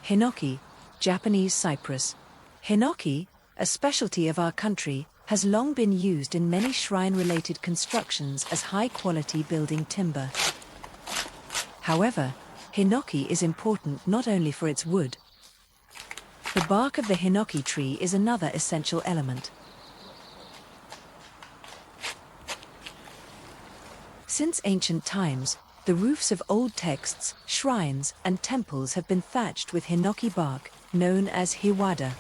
Hinoi, Japanese cypress. Hinoi, a specialty of our country, has long been used in many shrine-related constructions as high-quality building timber. However, Hinoi is important not only for its wood. The bark of the Hinoi tree is another essential element. Since ancient times, the roofs of old texts, shrines, and temples have been thatched with Hinoi bark, known as hiwada.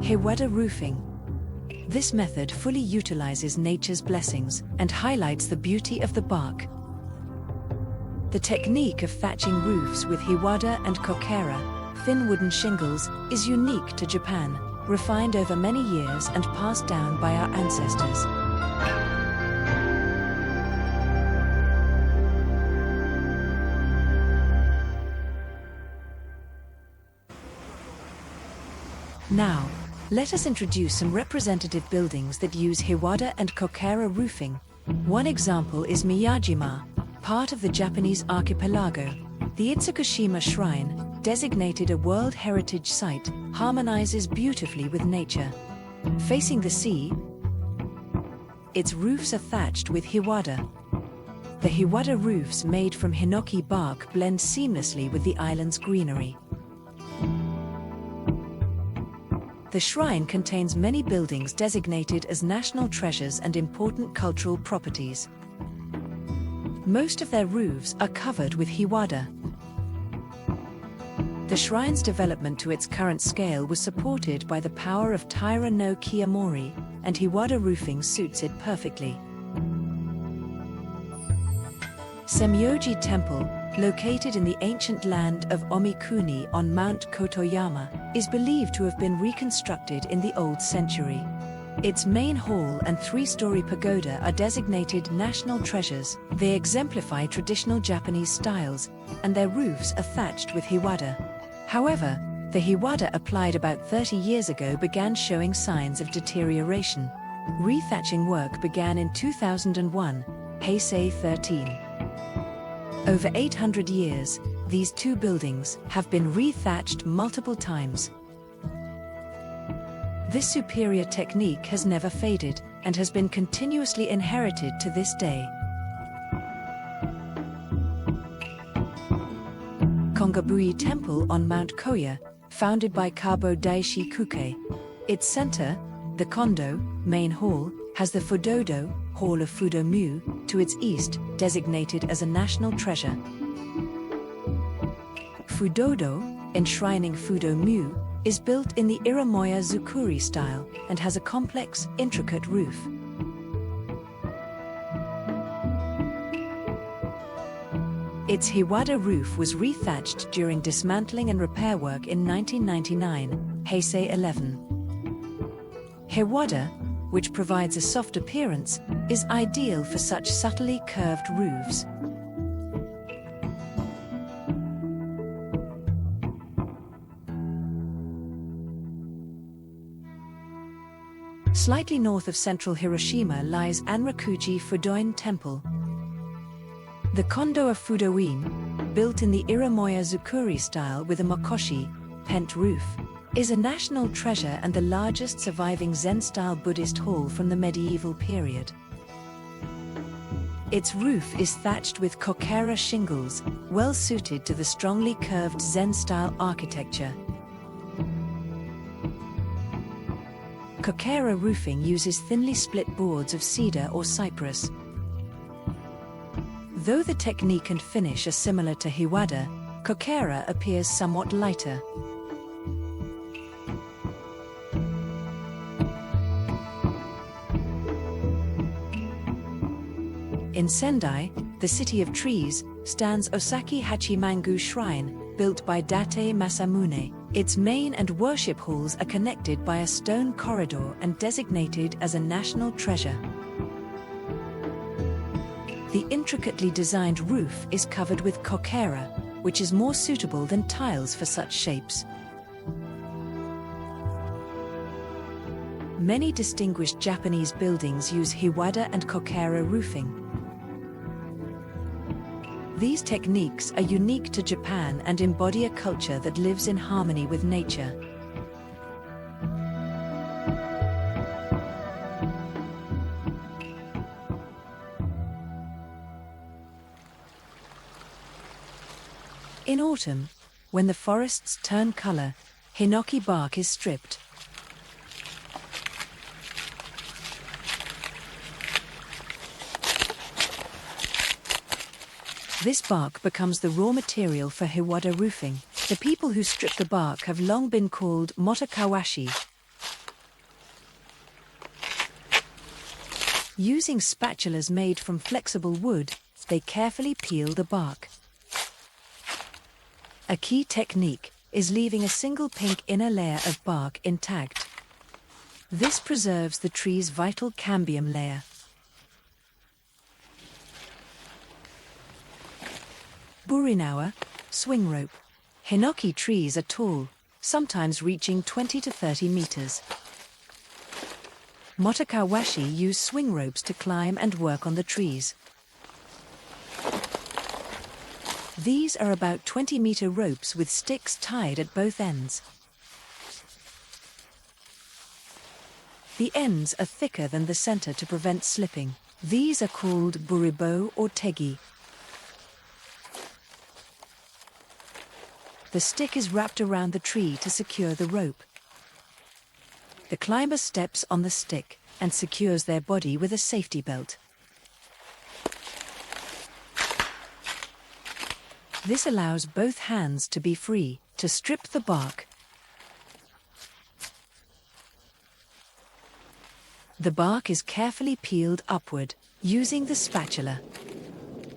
Hiwada roofing. This method fully utilizes nature's blessings and highlights the beauty of the bark. The technique of thatching roofs with hiwada and kokera, thin wooden shingles, is unique to Japan, refined over many years and passed down by our ancestors. Now, let us introduce some representative buildings that use hiwada and kokera roofing. One example is Miyajima, part of the Japanese archipelago. The Itsukushima Shrine, designated a World Heritage Site, harmonizes beautifully with nature. Facing the sea, its roofs are thatched with hiwada. The hiwada roofs made from Hinoi bark blend seamlessly with the island's greenery. The shrine contains many buildings designated as national treasures and important cultural properties. Most of their roofs are covered with hiwada. The shrine's development to its current scale was supported by the power of Taira no Kiyomori, and hiwada roofing suits it perfectly. Semyoji Temple, located in the ancient land of Omikuni on Mount Kotoyama, is believed to have been reconstructed in the old century. Its main hall and three-story pagoda are designated national treasures. They exemplify traditional Japanese styles, and their roofs are thatched with hiwada. However, the hiwada applied about 30 years ago began showing signs of deterioration. Rethatching work began in 2001, Heisei 13. Over 800 years, these two buildings have been rethatched multiple times. This superior technique has never faded and has been continuously inherited to this day. Kokera-buki Temple on Mount Koya, founded by Kabo Daishi Kuke. Its center, the Kondo, main hall, has the Fudodo, Hall of Fudo-mu, to its east, designated as a national treasure. Fudodo, enshrining Fudo-mu, is built in the Iramoya Zukuri style and has a complex, intricate roof. Its hiwada roof was rethatched during dismantling and repair work in 1999, Heisei 11. Hiwada, which provides a soft appearance, is ideal for such subtly curved roofs. Slightly north of central Hiroshima lies Anrakuji Fudoin Temple. The Kondo of Fudoin, built in the Iramoya Zukuri style with a makoshi, pent roof, is a national treasure and the largest surviving Zen-style Buddhist hall from the medieval period. Its roof is thatched with Kokera shingles, well suited to the strongly curved Zen-style architecture. Kokera roofing uses thinly split boards of cedar or cypress. Though the technique and finish are similar to hiwada, Kokera appears somewhat lighter. In Sendai, the city of trees, stands Osaki Hachimangu Shrine, built by Date Masamune. Its main and worship halls are connected by a stone corridor and designated as a national treasure. The intricately designed roof is covered with kokera, which is more suitable than tiles for such shapes. Many distinguished Japanese buildings use Hiwada and Kokera roofing. These techniques are unique to Japan and embody a culture that lives in harmony with nature. In autumn, when the forests turn color, hinoki bark is stripped. This bark becomes the raw material for Hiwada roofing. The people who strip the bark have long been called motokawashi. Using spatulas made from flexible wood, they carefully peel the bark. A key technique is leaving a single pink inner layer of bark intact. This preserves the tree's vital cambium layer. Burinawa, swing rope. Hinoki trees are tall, sometimes reaching 20 to 30 meters. Motokawashi use swing ropes to climb and work on the trees. These are about 20-meter ropes with sticks tied at both ends. The ends are thicker than the center to prevent slipping. These are called buribo or tegi. The stick is wrapped around the tree to secure the rope. The climber steps on the stick and secures their body with a safety belt. This allows both hands to be free to strip the bark. The bark is carefully peeled upward, using the spatula.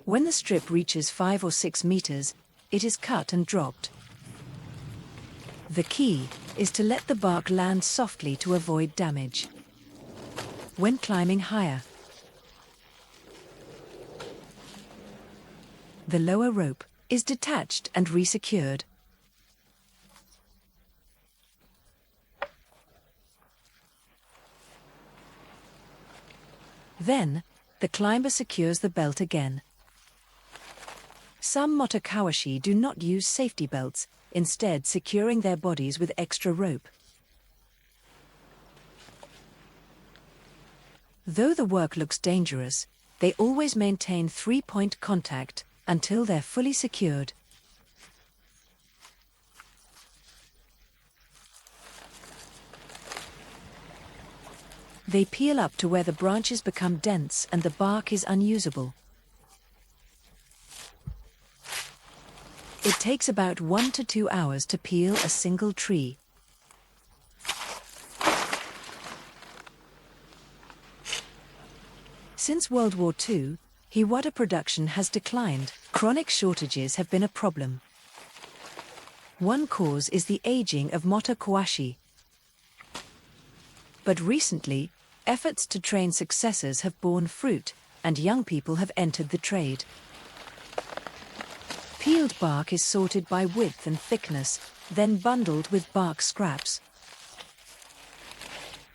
When the strip reaches 5 or 6 meters, it is cut and dropped. The key is to let the bark land softly to avoid damage. When climbing higher, the lower rope is detached and resecured. Then, the climber secures the belt again. Some motokawashi do not use safety belts, instead securing their bodies with extra rope. Though the work looks dangerous, they always maintain 3-point contact until they're fully secured. They peel up to where the branches become dense and the bark is unusable. It takes about 1 to 2 hours to peel a single tree. Since World War II, Hiwada production has declined. Chronic shortages have been a problem. One cause is the aging of motokawashi. But recently, efforts to train successors have borne fruit, and young people have entered the trade. Peeled bark is sorted by width and thickness, then bundled with bark scraps.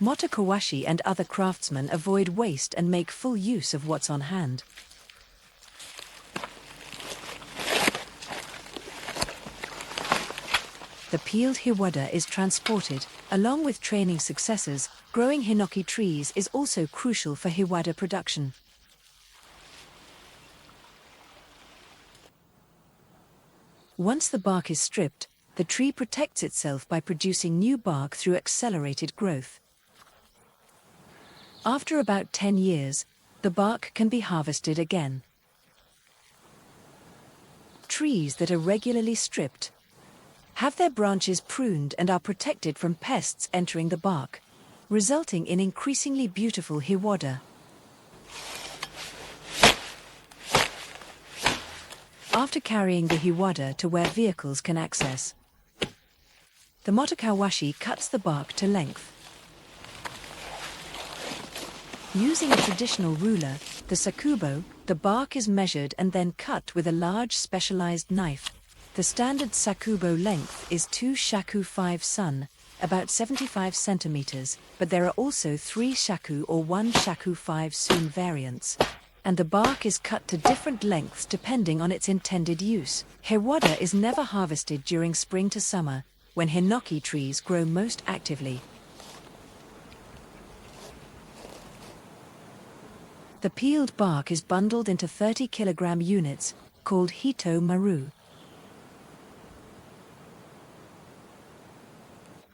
Motokawashi and other craftsmen avoid waste and make full use of what's on hand. The peeled Hiwada is transported. Along with training successors, growing hinoki trees is also crucial for Hiwada production. Once the bark is stripped, the tree protects itself by producing new bark through accelerated growth. After about 10 years, the bark can be harvested again. Trees that are regularly stripped have their branches pruned and are protected from pests entering the bark, resulting in increasingly beautiful Hiwada. After carrying the Hiwada to where vehicles can access, the motokawashi cuts the bark to length. Using a traditional ruler, the sakubo, the bark is measured and then cut with a large specialized knife. The standard sakubo length is 2 shaku 5 sun, about 75 centimeters, but there are also 3 shaku or 1 shaku 5 soon variants. And the bark is cut to different lengths depending on its intended use. Hiwada is never harvested during spring to summer, when hinoki trees grow most actively. The peeled bark is bundled into 30-kilogram units, called hito maru.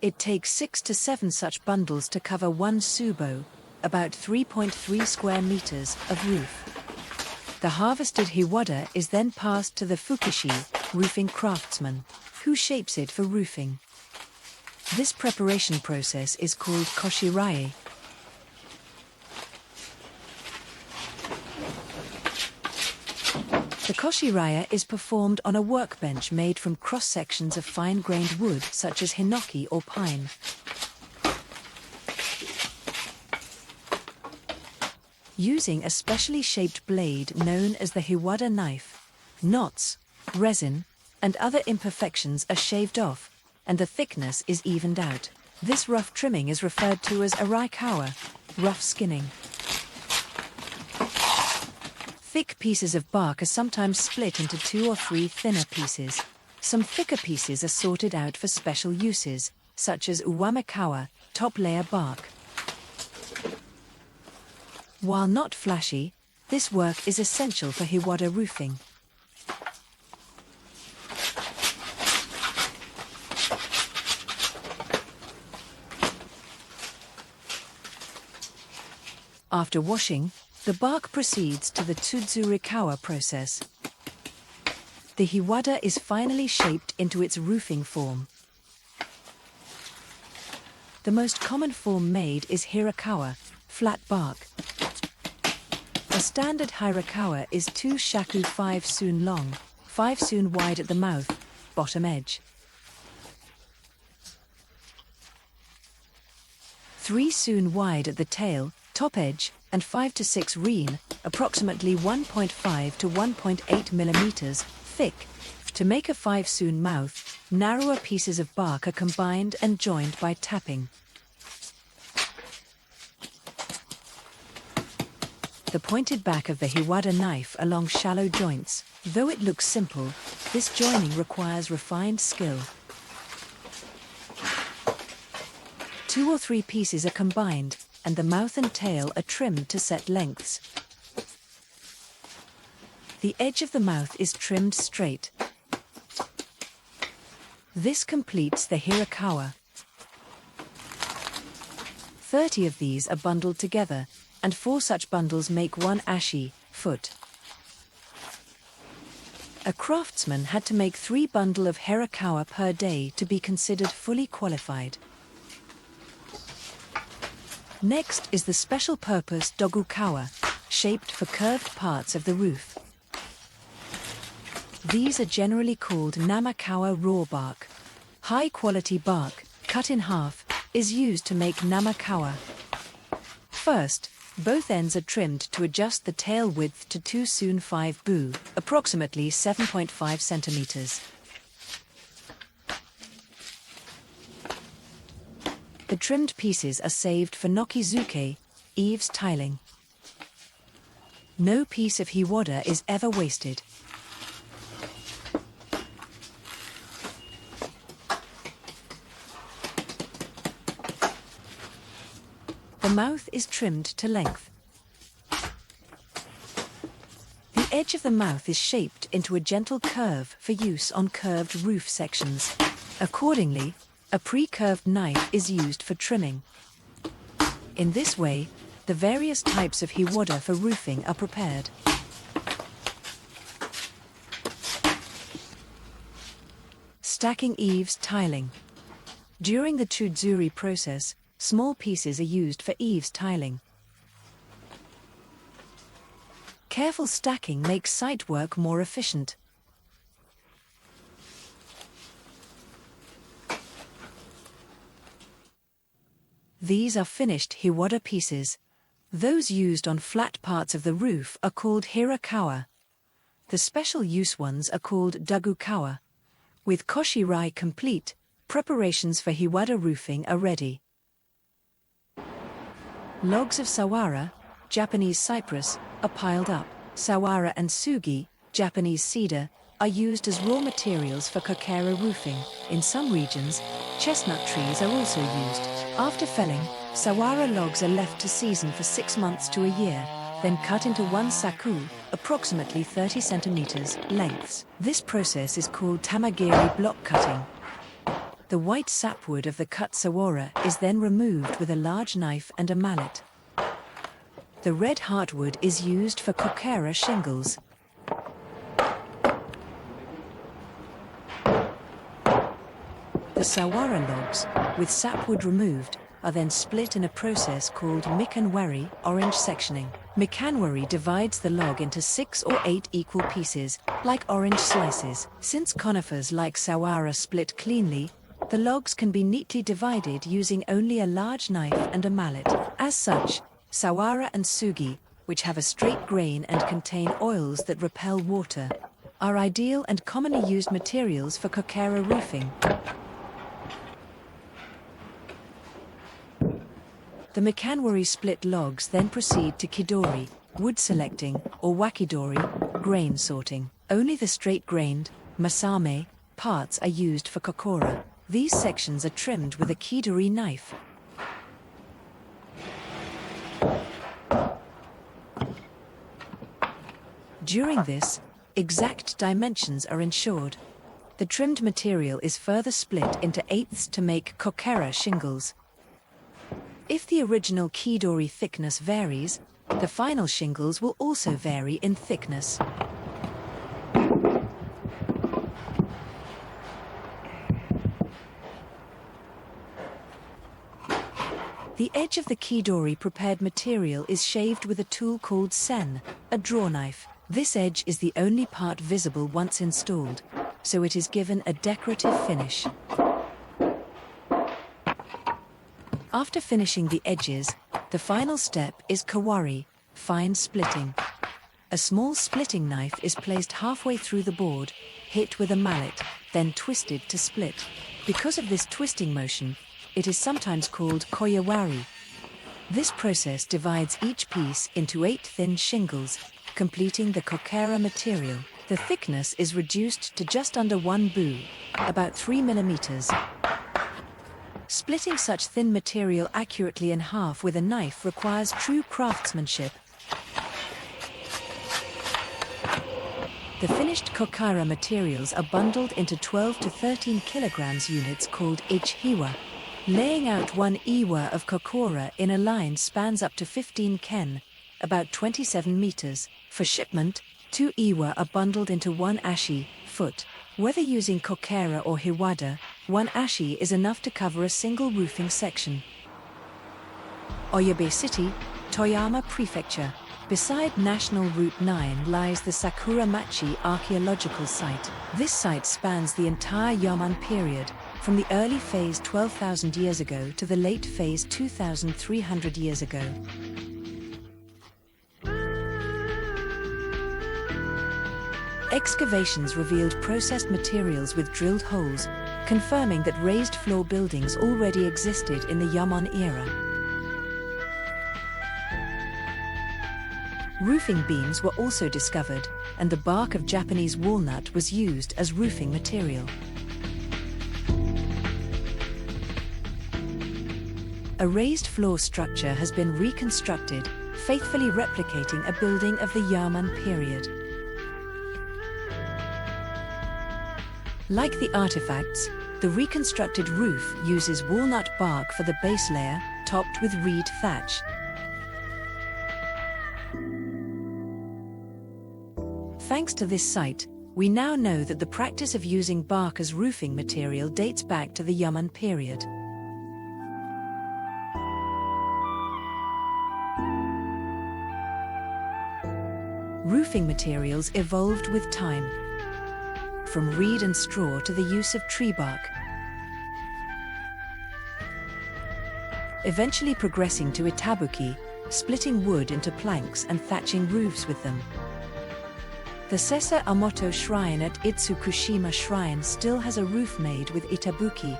It takes 6 to 7 such bundles to cover 1 tsubo, about 3.3 square meters, of roof. The harvested hiwada is then passed to the fukishi, roofing craftsman, who shapes it for roofing. This preparation process is called koshi. The koshi is performed on a workbench made from cross-sections of fine-grained wood such as hinoki or pine. Using a specially shaped blade known as the hiwada knife, knots, resin, and other imperfections are shaved off, and the thickness is evened out. This rough trimming is referred to as araikawa, rough skinning. Thick pieces of bark are sometimes split into 2 or 3 thinner pieces. Some thicker pieces are sorted out for special uses, such as uwamekawa, top layer bark. While not flashy, this work is essential for hiwada roofing. After washing, the bark proceeds to the tsuzurikawa process. The hiwada is finally shaped into its roofing form. The most common form made is hirakawa, flat bark. A standard hirakawa is 2 shaku 5 soon long, 5 soon wide at the mouth, bottom edge. 3 soon wide at the tail, top edge, and 5 to 6 reen, approximately 1.5 to 1.8 millimeters, thick. To make a 5 soon mouth, narrower pieces of bark are combined and joined by tapping. The pointed back of the hiwada knife along shallow joints. Though it looks simple, this joining requires refined skill. 2 or 3 pieces are combined, and the mouth and tail are trimmed to set lengths. The edge of the mouth is trimmed straight. This completes the hirakawa. 30 of these are bundled together, and 4 such bundles make 1 ashi, foot. A craftsman had to make 3 bundles of hirakawa per day to be considered fully qualified. Next is the special-purpose dogukawa, shaped for curved parts of the roof. These are generally called namakawa raw bark. High-quality bark, cut in half, is used to make namakawa. First, both ends are trimmed to adjust the tail width to 2 soon 5 bu, approximately 7.5 centimeters. The trimmed pieces are saved for nokizuke, eaves tiling. No piece of hiwada is ever wasted. The mouth is trimmed to length. The edge of the mouth is shaped into a gentle curve for use on curved roof sections. Accordingly, a pre-curved knife is used for trimming. In this way, the various types of hiwada for roofing are prepared. Stacking eaves tiling. During the tsuzuri process, small pieces are used for eaves tiling. Careful stacking makes site work more efficient. These are finished hiwada pieces. Those used on flat parts of the roof are called hirakawa. The special use ones are called dogukawa. With koshi complete, Preparations for Hiwada roofing are ready. Logs of sawara, Japanese cypress, are piled up. Sawara and sugi, Japanese cedar, are used as raw materials for kokera roofing. In some regions, chestnut trees are also used. After felling, sawara logs are left to season for 6 months to a year, then cut into one saku, approximately 30 centimeters, lengths. This process is called tamagiri block cutting. The white sapwood of the cut sawara is then removed with a large knife and a mallet. The red heartwood is used for kokera shingles. The sawara logs, with sapwood removed, are then split in a process called mikanwari, orange sectioning. Mikanwari divides the log into 6 or 8 equal pieces, like orange slices. Since conifers like sawara split cleanly, the logs can be neatly divided using only a large knife and a mallet. As such, sawara and sugi, which have a straight grain and contain oils that repel water, are ideal and commonly used materials for kokera roofing. The mikanwari split logs then proceed to kidori, wood selecting, or wakidori, grain sorting. Only the straight-grained, masame, parts are used for kokora. These sections are trimmed with a kidori knife. During this, exact dimensions are ensured. The trimmed material is further split into eighths to make kokera shingles. If the original kidori thickness varies, the final shingles will also vary in thickness. The edge of the kidori prepared material is shaved with a tool called sen, a draw knife. This edge is the only part visible once installed, so it is given a decorative finish. After finishing the edges, the final step is kawari, fine splitting. A small splitting knife is placed halfway through the board, hit with a mallet, then twisted to split. Because of this twisting motion, it is sometimes called koyawari. This process divides each piece into 8 thin shingles, completing the kokera material. The thickness is reduced to just under 1 bu, about 3 millimeters. Splitting such thin material accurately in half with a knife requires true craftsmanship. The finished kokera materials are bundled into 12 to 13 kilograms units called ichiwa. Laying out 1 iwa of kokora in a line spans up to 15 ken, about 27 meters. For shipment, 2 iwa are bundled into 1 ashi, foot. Whether using kokera or hiwada, 1 ashi is enough to cover a single roofing section. Oyebe City, Toyama Prefecture. Beside National Route 9 lies the Sakura Machi archaeological site. This site spans the entire Yaman period, from the early phase 12,000 years ago to the late phase 2,300 years ago. Excavations revealed processed materials with drilled holes, confirming that raised floor buildings already existed in the Yaman era. Roofing beams were also discovered, and the bark of Japanese walnut was used as roofing material. A raised floor structure has been reconstructed, faithfully replicating a building of the Yaman period. Like the artifacts, the reconstructed roof uses walnut bark for the base layer, topped with reed thatch. Thanks to this site, we now know that the practice of using bark as roofing material dates back to the Yaman period. Roofing materials evolved with time, from reed and straw to the use of tree bark, eventually progressing to itabuki, splitting wood into planks and thatching roofs with them. The Sessa Amoto Shrine at Itsukushima Shrine still has a roof made with itabuki,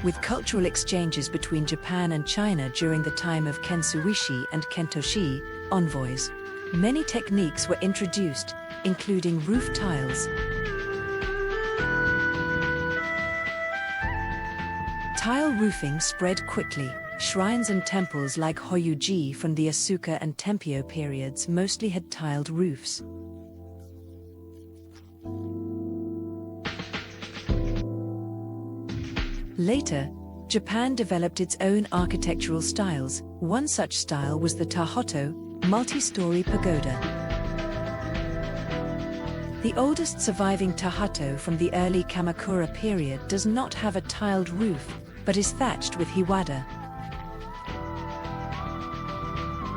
With cultural exchanges between Japan and China during the time of Kensuishi and Kentoshi, envoys, many techniques were introduced, including roof tiles. Tile roofing spread quickly. Shrines and temples like Horyuji from the Asuka and Tempio periods mostly had tiled roofs. Later, Japan developed its own architectural styles. One such style was the Tahoto, multi-story pagoda. The oldest surviving Tahoto from the early Kamakura period does not have a tiled roof, but is thatched with hiwada.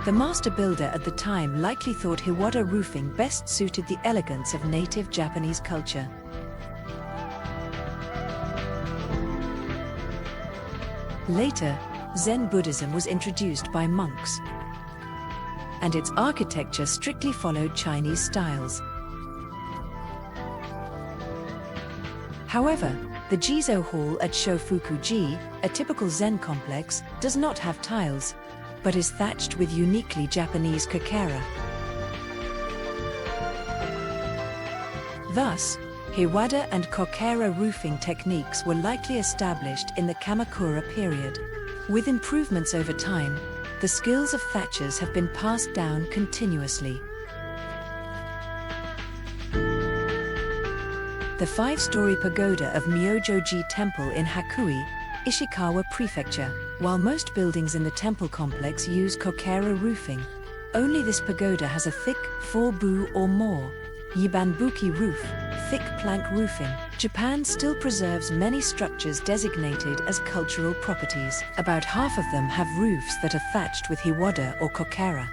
The master builder at the time likely thought hiwada roofing best suited the elegance of native Japanese culture. Later, Zen Buddhism was introduced by monks, and its architecture strictly followed Chinese styles. However, the Jizo Hall at Shofuku-ji, a typical Zen complex, does not have tiles, but is thatched with uniquely Japanese kokera. Thus, hiwada and kokera roofing techniques were likely established in the Kamakura period. With improvements over time, the skills of thatchers have been passed down continuously. The 5-story pagoda of Myojoji Temple in Hakui, Ishikawa Prefecture. While most buildings in the temple complex use kokera roofing, only this pagoda has a thick 4-bu or more yibanbuki roof, thick plank roofing. Japan still preserves many structures designated as cultural properties. About half of them have roofs that are thatched with hiwada or kokera.